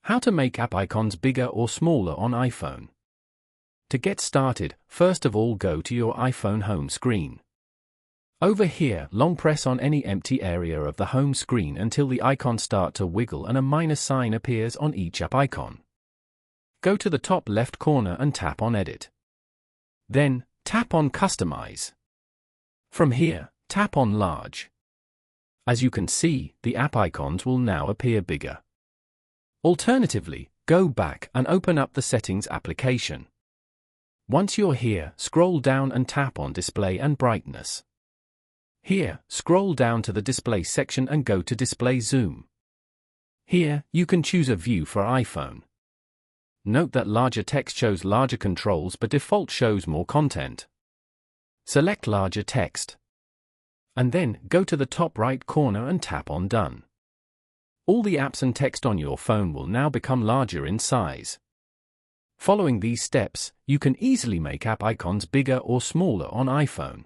How to make app icons bigger or smaller on iPhone. To get started, first of all go to your iPhone home screen. Over here, long press on any empty area of the home screen until the icons start to wiggle and a minus sign appears on each app icon. Go to the top left corner and tap on Edit. Then, tap on Customize. From here, tap on Large. As you can see, the app icons will now appear bigger. Alternatively, go back and open up the Settings application. Once you're here, scroll down and tap on Display and Brightness. Here, scroll down to the Display section and go to Display Zoom. Here, you can choose a view for iPhone. Note that larger text shows larger controls but default shows more content. Select larger text. And then, go to the top right corner and tap on Done. All the apps and text on your phone will now become larger in size. Following these steps, you can easily make app icons bigger or smaller on iPhone.